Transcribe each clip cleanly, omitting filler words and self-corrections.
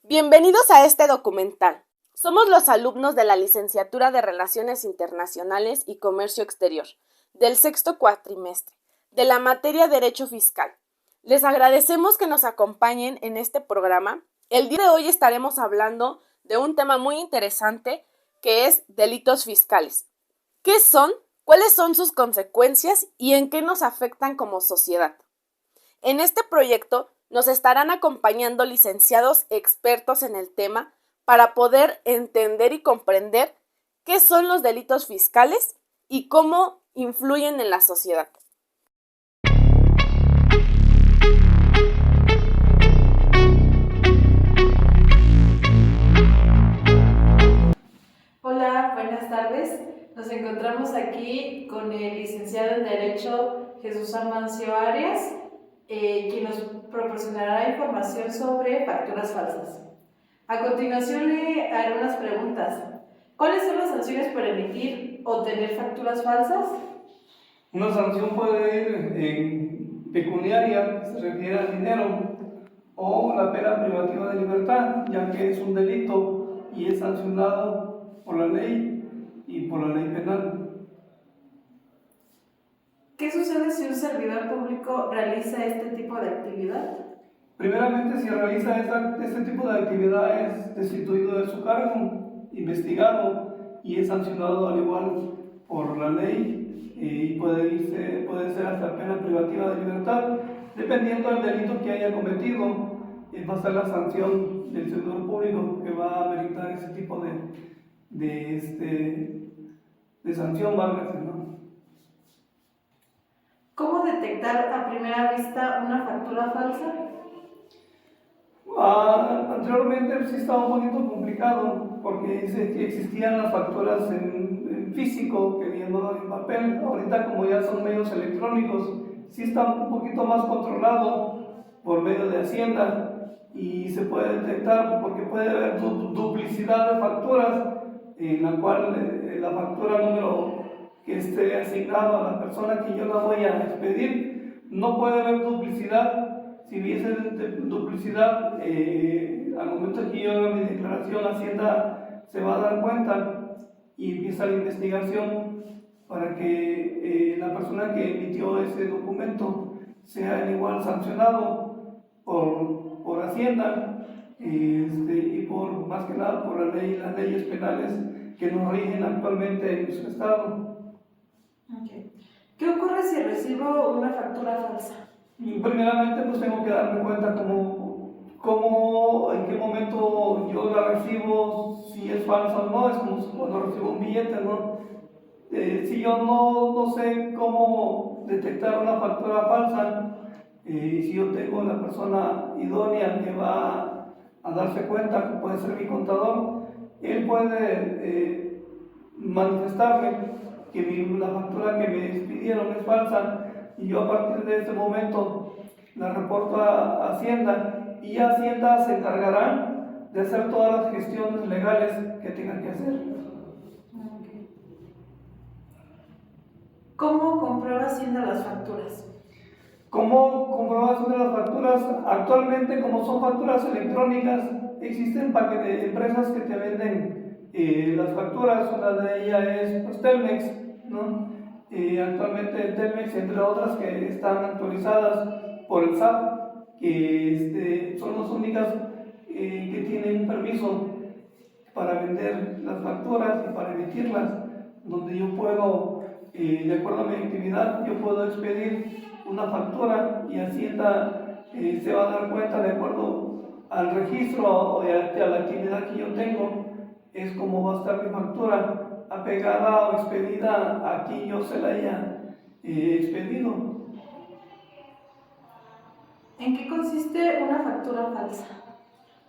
Bienvenidos a este documental. Somos los alumnos de la Licenciatura de Relaciones Internacionales y Comercio Exterior, del sexto cuatrimestre, de la materia Derecho Fiscal. Les agradecemos que nos acompañen en este programa. El día de hoy estaremos hablando de un tema muy interesante que es delitos fiscales. ¿Qué son? ¿Cuáles son sus consecuencias y en qué nos afectan como sociedad? En este proyecto nos estarán acompañando licenciados expertos en el tema para poder entender y comprender qué son los delitos fiscales y cómo influyen en la sociedad. Hola, buenas tardes. Nos encontramos aquí con el licenciado en Derecho Jesús Amancio Arias, quien nos proporcionará información sobre facturas falsas. A continuación le haré unas preguntas. ¿Cuáles son las sanciones por emitir o tener facturas falsas? Una sanción puede ir en pecuniaria, que se refiere al dinero, o la pena privativa de libertad, ya que es un delito y es sancionado por la ley y por la ley penal. ¿Qué sucede si un servidor público realiza este tipo de actividad? Primeramente, si realiza este tipo de actividad, es destituido de su cargo, investigado y es sancionado al igual por la ley y puede ser hasta pena privativa de libertad, dependiendo del delito que haya cometido. Va a ser la sanción del servidor público que va a meritar ese tipo de sanción, válgase, ¿no? ¿Cómo detectar a primera vista una factura falsa? Anteriormente sí estaba un poquito complicado porque existían las facturas en físico que llamaban en papel. Ahorita, como ya son medios electrónicos, sí está un poquito más controlado por medio de Hacienda y se puede detectar porque puede haber duplicidad de facturas en la cual la factura número que esté asignado a la persona que yo la voy a expedir no puede haber duplicidad. Si hubiese duplicidad, al momento que yo haga mi declaración, Hacienda se va a dar cuenta y empieza la investigación para que la persona que emitió ese documento sea igual sancionado por Hacienda y por, más que nada, por las leyes penales que nos rigen actualmente en nuestro estado. Okay. ¿Qué ocurre si recibo una factura falsa? Primeramente, pues tengo que darme cuenta en qué momento yo la recibo, si es falsa o no. Es como cuando recibo un billete, ¿no? Si yo no sé cómo detectar una factura falsa, si yo tengo la persona idónea que va a darse cuenta, que puede ser mi contador, él puede manifestarme que la factura que me expidieron es falsa, y yo a partir de este momento la reporto a Hacienda y Hacienda se encargará de hacer todas las gestiones legales que tengan que hacer. Okay. ¿Cómo comprueba Hacienda las facturas? ¿Cómo comprobación de las facturas? Actualmente, como son facturas electrónicas, existen empresas que te venden las facturas. Una de ellas es pues, Telmex, ¿no? Actualmente Telmex, entre otras que están actualizadas por el SAT, que son las únicas que tienen un permiso para vender las facturas y para emitirlas, donde yo puedo, de acuerdo a mi actividad, yo puedo expedir una factura y Hacienda se va a dar cuenta de acuerdo al registro o a la actividad que yo tengo, es como va a estar mi factura apegada o expedida a quien yo se la haya expedido. ¿En qué consiste una factura falsa?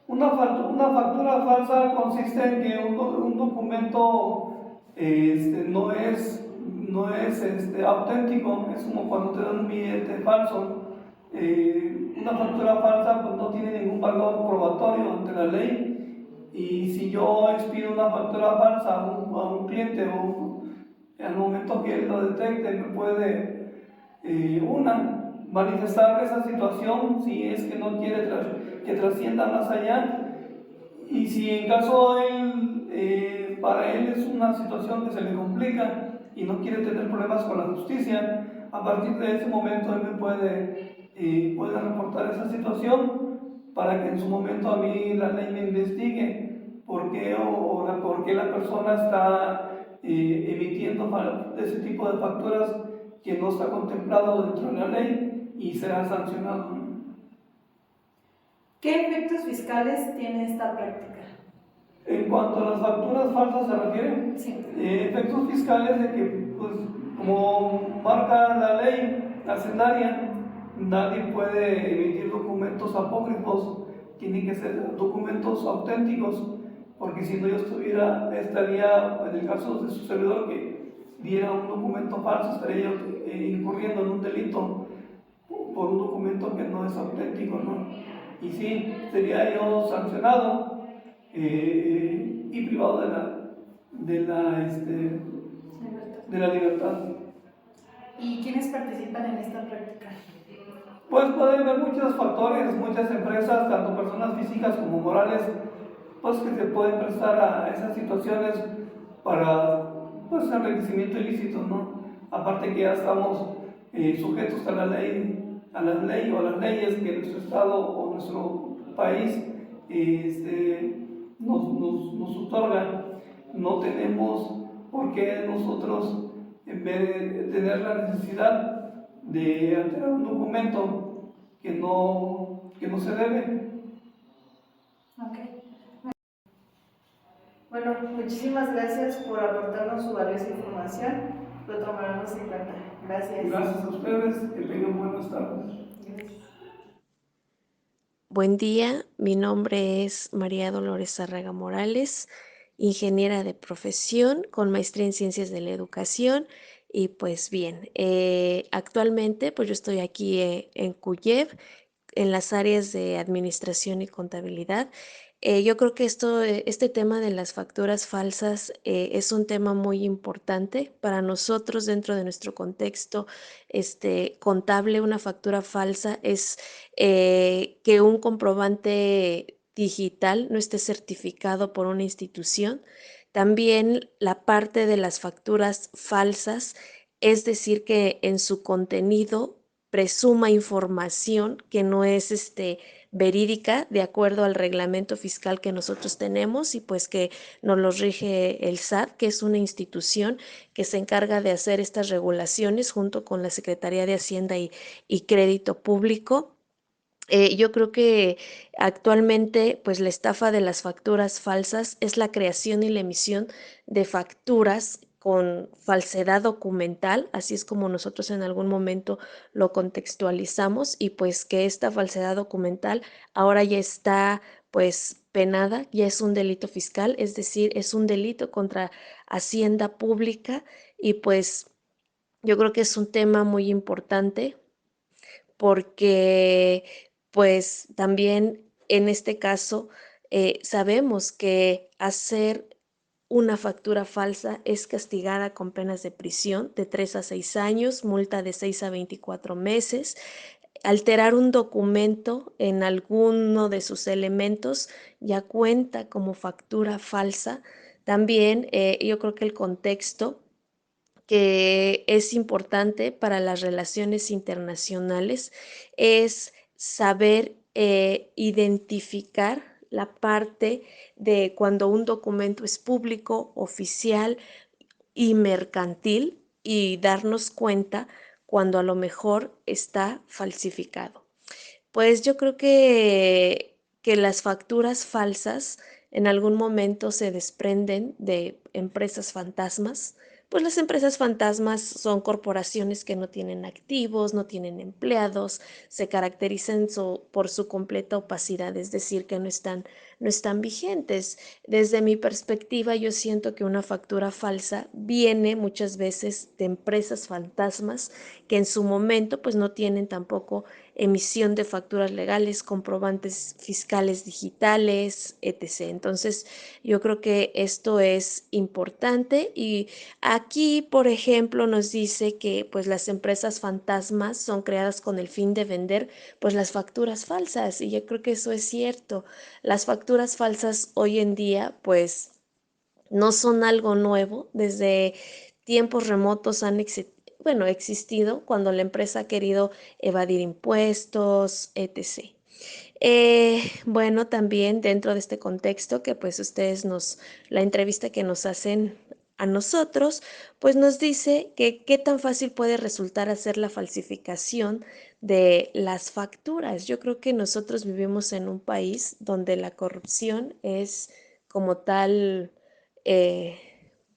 Una factura falsa consiste en que un documento no es auténtico. Es como cuando te dan un billete falso. Una factura falsa pues, no tiene ningún valor probatorio ante la ley, y si yo expido una factura falsa a un cliente o al momento que él lo detecte me puede manifestar esa situación si es que no quiere que trascienda más allá, Y si en caso él, para él es una situación que se le complica y no quiere tener problemas con la justicia, a partir de ese momento él me puede reportar esa situación para que en su momento a mí la ley me investigue por qué la persona está emitiendo ese tipo de facturas que no está contemplado dentro de la ley y será sancionado. ¿Qué efectos fiscales tiene esta práctica? En cuanto a las facturas falsas se refiere, Sí. Efectos fiscales de que, pues, como marca la ley hacendaria, nadie puede emitir documentos apócrifos, tienen que ser documentos auténticos, porque si no yo estaría, en el caso de su servidor que diera un documento falso, estaría yo incurriendo en un delito por un documento que no es auténtico, ¿no? Y sí, sería yo sancionado y privado de la libertad. ¿Y quiénes participan en esta práctica? Pues puede haber muchos factores, muchas empresas, tanto personas físicas como morales, pues que se pueden prestar a esas situaciones para, pues, enriquecimiento ilícito, ¿no? Aparte que ya estamos sujetos a la ley, o a las leyes que nuestro estado o nuestro país nos otorga. No tenemos por qué nosotros, en vez de tener la necesidad de alterar un documento que no se debe. Okay. Bueno, muchísimas gracias por aportarnos su valiosa información. Lo tomaremos en cuenta. Gracias. Gracias a ustedes, que tengan buenas tardes. Gracias. Buen día, mi nombre es María Dolores Zárraga Morales, ingeniera de profesión con maestría en Ciencias de la Educación y pues bien, actualmente pues yo estoy aquí en CUYEB en las áreas de administración y contabilidad. Yo creo que este tema de las facturas falsas es un tema muy importante para nosotros dentro de nuestro contexto contable. Una factura falsa es que un comprobante digital no esté certificado por una institución. También la parte de las facturas falsas, es decir, que en su contenido presuma información que no es verídica de acuerdo al reglamento fiscal que nosotros tenemos y pues que nos lo rige el SAT, que es una institución que se encarga de hacer estas regulaciones junto con la Secretaría de Hacienda y Crédito Público. Yo creo que actualmente, pues la estafa de las facturas falsas es la creación y la emisión de facturas con falsedad documental, así es como nosotros en algún momento lo contextualizamos y pues que esta falsedad documental ahora ya está pues penada, ya es un delito fiscal, es decir, es un delito contra Hacienda Pública y pues yo creo que es un tema muy importante porque pues también en este caso sabemos que hacer una factura falsa es castigada con penas de prisión de 3 a 6 años, multa de 6 a 24 meses. Alterar un documento en alguno de sus elementos ya cuenta como factura falsa. También yo creo que el contexto que es importante para las relaciones internacionales es saber identificar la parte de cuando un documento es público, oficial y mercantil y darnos cuenta cuando a lo mejor está falsificado. Pues yo creo que las facturas falsas en algún momento se desprenden de empresas fantasmas. Pues las empresas fantasmas son corporaciones que no tienen activos, no tienen empleados, se caracterizan por su completa opacidad, es decir, que no están vigentes. Desde mi perspectiva, yo siento que una factura falsa viene muchas veces de empresas fantasmas que en su momento pues no tienen tampoco emisión de facturas legales, comprobantes fiscales digitales, etc. Entonces, yo creo que esto es importante y Aquí, por ejemplo, nos dice que pues las empresas fantasmas son creadas con el fin de vender pues las facturas falsas y yo creo que eso es cierto. Las facturas falsas hoy en día pues no son algo nuevo, desde tiempos remotos bueno, existido cuando la empresa ha querido evadir impuestos, etc. Bueno, también dentro de este contexto que pues la entrevista que nos hacen a nosotros, pues nos dice que qué tan fácil puede resultar hacer la falsificación de las facturas. Yo creo que nosotros vivimos en un país donde la corrupción es como tal, eh,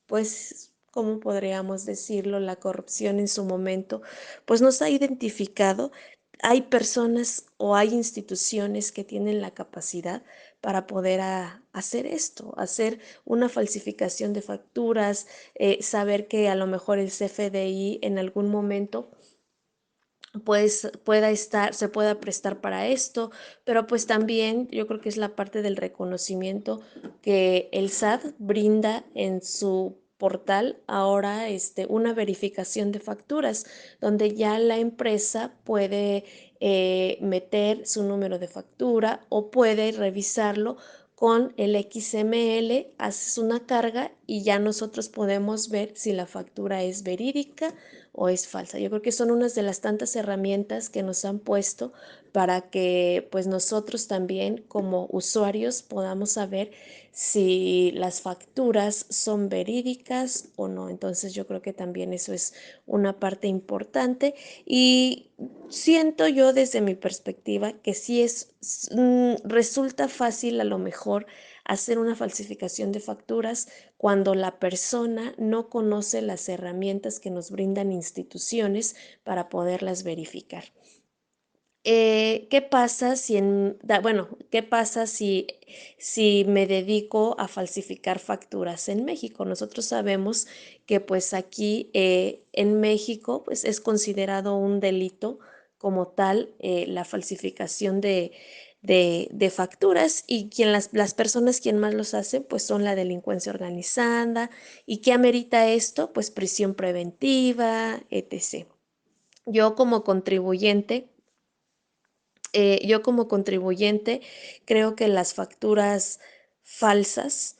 pues, ¿cómo podríamos decirlo? La corrupción en su momento, pues nos ha identificado. Hay personas o hay instituciones que tienen la capacidad para poder hacer esto, hacer una falsificación de facturas, saber que a lo mejor el CFDI en algún momento pues se pueda prestar para esto, pero pues también yo creo que es la parte del reconocimiento que el SAT brinda en su portal ahora una verificación de facturas, donde ya la empresa puede meter su número de factura o puede revisarlo con el XML, haces una carga y ya nosotros podemos ver si la factura es verídica o es falsa. Yo creo que son unas de las tantas herramientas que nos han puesto para que pues nosotros también como usuarios podamos saber si las facturas son verídicas o no. Entonces yo creo que también eso es una parte importante y siento yo desde mi perspectiva que sí resulta fácil a lo mejor hacer una falsificación de facturas cuando la persona no conoce las herramientas que nos brindan instituciones para poderlas verificar. ¿Qué pasa qué pasa si me dedico a falsificar facturas en México? Nosotros sabemos que pues aquí en México pues es considerado un delito como tal la falsificación de facturas y las personas quien más los hacen pues son la delincuencia organizada y ¿qué amerita esto? Pues prisión preventiva, etc. Yo como contribuyente yo como contribuyente creo que las facturas falsas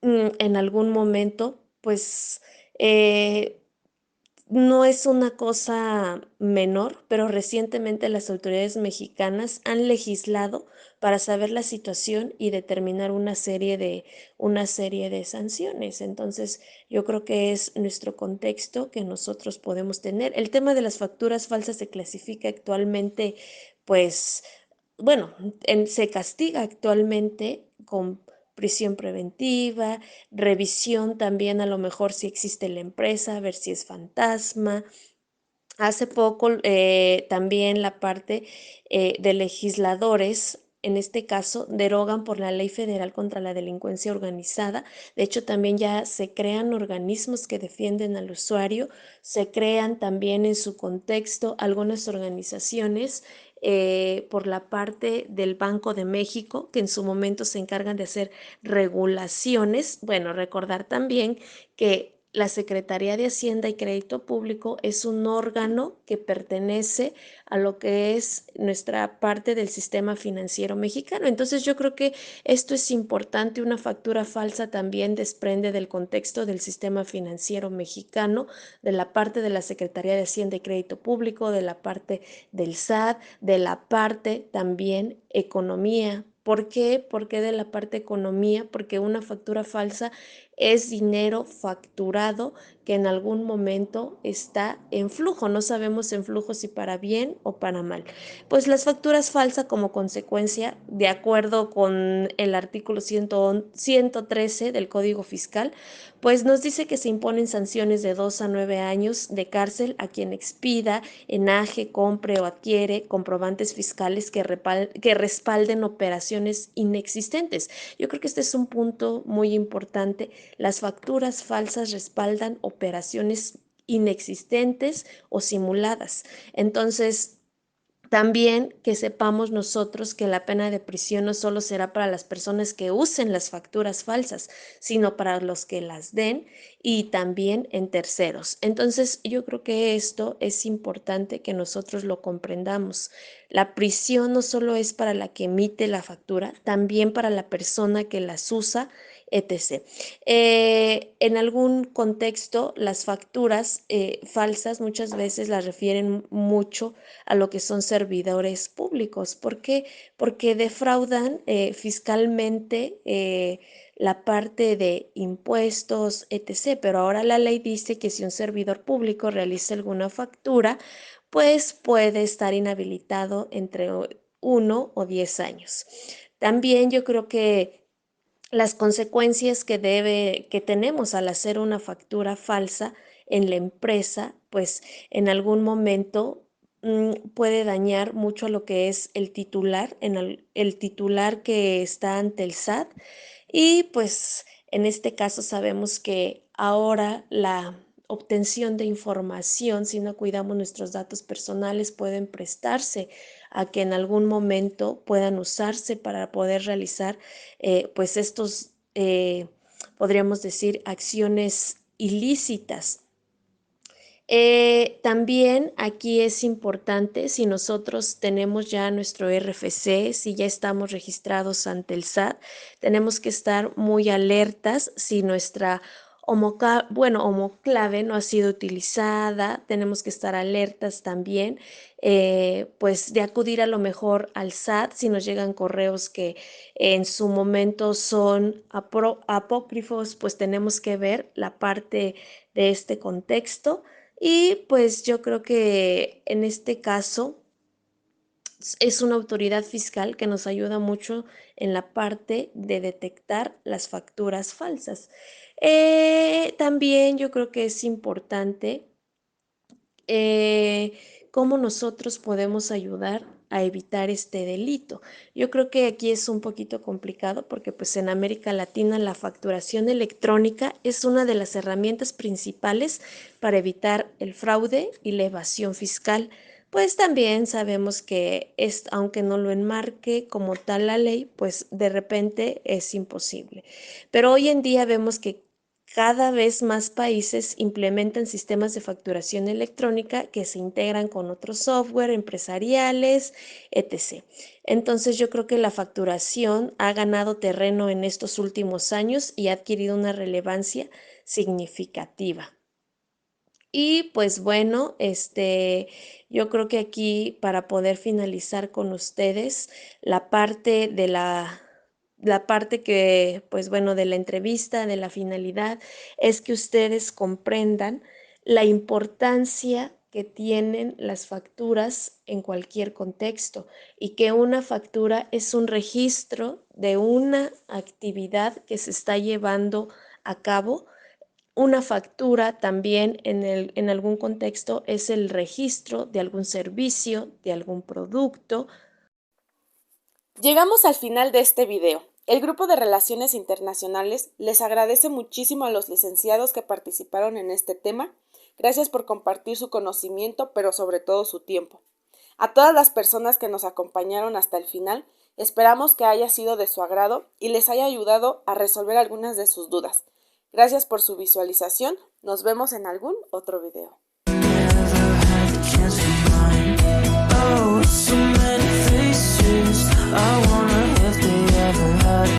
en algún momento, pues eh, no es una cosa menor, pero recientemente las autoridades mexicanas han legislado para saber la situación y determinar una serie de sanciones. Entonces, yo creo que es nuestro contexto que nosotros podemos tener. El tema de las facturas falsas se clasifica actualmente, pues, bueno, se castiga actualmente con prisión preventiva, revisión también a lo mejor si existe la empresa, a ver si es fantasma. Hace poco también la parte de legisladores, en este caso, derogan por la Ley Federal contra la Delincuencia Organizada. De hecho, también ya se crean organismos que defienden al usuario, se crean también en su contexto algunas organizaciones por la parte del Banco de México, que en su momento se encargan de hacer regulaciones. Bueno, recordar también que la Secretaría de Hacienda y Crédito Público es un órgano que pertenece a lo que es nuestra parte del sistema financiero mexicano. Entonces yo creo que esto es importante. Una factura falsa también desprende del contexto del sistema financiero mexicano, de la parte de la Secretaría de Hacienda y Crédito Público, de la parte del SAT, de la parte también economía. ¿Por qué? ¿Por qué de la parte economía? Porque una factura falsa es dinero facturado que en algún momento está en flujo. No sabemos en flujo si para bien o para mal. Pues las facturas falsas como consecuencia, de acuerdo con el artículo 113 del Código Fiscal, pues nos dice que se imponen sanciones de 2 a 9 años de cárcel a quien expida, enaje, compre o adquiere comprobantes fiscales que respalden operaciones inexistentes. Yo creo que este es un punto muy importante. Las facturas falsas respaldan operaciones inexistentes o simuladas. Entonces, También que sepamos nosotros que la pena de prisión no solo será para las personas que usen las facturas falsas, sino para los que las den y también en terceros. Entonces, yo creo que esto es importante que nosotros lo comprendamos. La prisión no solo es para la que emite la factura, también para la persona que las usa, etc. En algún contexto, las facturas falsas muchas veces las refieren mucho a lo que son servidores públicos. ¿Por qué? Porque defraudan fiscalmente la parte de impuestos, etc. Pero ahora la ley dice que si un servidor público realiza alguna factura, pues puede estar inhabilitado entre 1 o 10 años. También yo creo que las consecuencias que tenemos al hacer una factura falsa en la empresa, pues en algún momento puede dañar mucho a lo que es el titular, el titular que está ante el SAT. Y pues en este caso sabemos que ahora la obtención de información, si no cuidamos nuestros datos personales, pueden prestarse a que en algún momento puedan usarse para poder realizar pues estos, podríamos decir, acciones ilícitas. También aquí es importante, si nosotros tenemos ya nuestro RFC, si ya estamos registrados ante el SAT, tenemos que estar muy alertas si nuestra homoclave no ha sido utilizada, tenemos que estar alertas también, pues de acudir a lo mejor al SAT si nos llegan correos que en su momento son apócrifos, pues tenemos que ver la parte de este contexto. Y pues yo creo que en este caso es una autoridad fiscal que nos ayuda mucho en la parte de detectar las facturas falsas. También yo creo que es importante cómo nosotros podemos ayudar a evitar este delito. Yo creo que aquí es un poquito complicado porque pues en América Latina la facturación electrónica es una de las herramientas principales para evitar el fraude y la evasión fiscal. Pues también sabemos que aunque no lo enmarque como tal la ley, pues de repente es imposible. Pero hoy en día vemos que cada vez más países implementan sistemas de facturación electrónica que se integran con otros software empresariales, etc. Entonces yo creo que la facturación ha ganado terreno en estos últimos años y ha adquirido una relevancia significativa. Y pues bueno, yo creo que aquí para poder finalizar con ustedes la parte de la parte que, pues bueno, de la entrevista, de la finalidad, es que ustedes comprendan la importancia que tienen las facturas en cualquier contexto y que una factura es un registro de una actividad que se está llevando a cabo. Una factura también en algún contexto es el registro de algún servicio, de algún producto. Llegamos al final de este video. El Grupo de Relaciones Internacionales les agradece muchísimo a los licenciados que participaron en este tema. Gracias por compartir su conocimiento, pero sobre todo su tiempo. A todas las personas que nos acompañaron hasta el final, esperamos que haya sido de su agrado y les haya ayudado a resolver algunas de sus dudas. Gracias por su visualización. Nos vemos en algún otro video.